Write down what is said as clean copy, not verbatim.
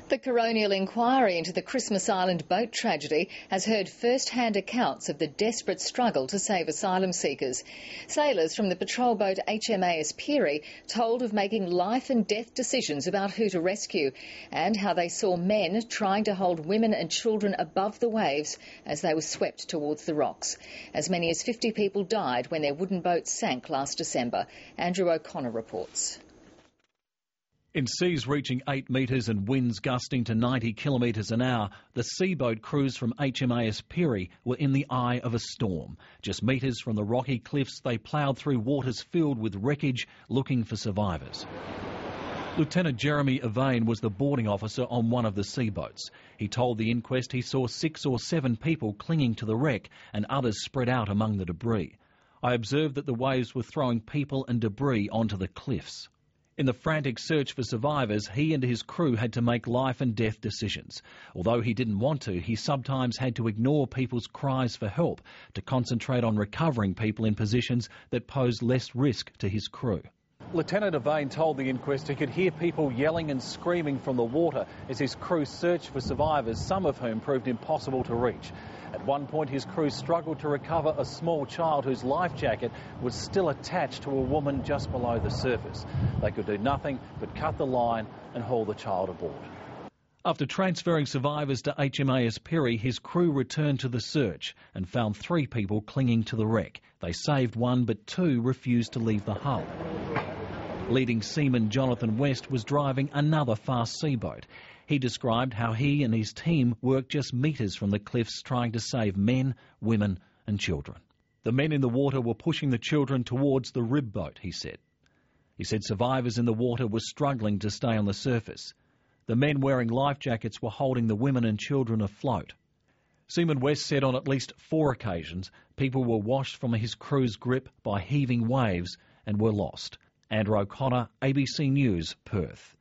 The coronial inquiry into the Christmas Island boat tragedy has heard first-hand accounts of the desperate struggle to save asylum seekers. Sailors from the patrol boat HMAS Pirie told of making life and death decisions about who to rescue and how they saw men trying to hold women and children above the waves as they were swept towards the rocks. As many as 50 people died when their wooden boat sank last December. Andrew O'Connor reports. In seas reaching 8 metres and winds gusting to 90 kilometres an hour, the seaboat crews from HMAS Pirie were in the eye of a storm. Just metres from the rocky cliffs, they ploughed through waters filled with wreckage, looking for survivors. Lieutenant Jeremy Evane was the boarding officer on one of the seaboats. He told the inquest he saw 6 or 7 people clinging to the wreck and others spread out among the debris. I observed that the waves were throwing people and debris onto the cliffs. In the frantic search for survivors, he and his crew had to make life and death decisions. Although he didn't want to, he sometimes had to ignore people's cries for help to concentrate on recovering people in positions that posed less risk to his crew. Lieutenant Evane told the inquest he could hear people yelling and screaming from the water as his crew searched for survivors, some of whom proved impossible to reach. At one point, his crew struggled to recover a small child whose life jacket was still attached to a woman just below the surface. They could do nothing but cut the line and haul the child aboard. After transferring survivors to HMAS Pirie, his crew returned to the search and found 3 people clinging to the wreck. They saved one, but 2 refused to leave the hull. Leading seaman Jonathan West was driving another fast seaboat. He described how he and his team worked just metres from the cliffs trying to save men, women and children. The men in the water were pushing the children towards the rib boat, he said. He said survivors in the water were struggling to stay on the surface. The men wearing life jackets were holding the women and children afloat. Seaman West said on at least 4 occasions people were washed from his crew's grip by heaving waves and were lost. Andrew O'Connor, ABC News, Perth.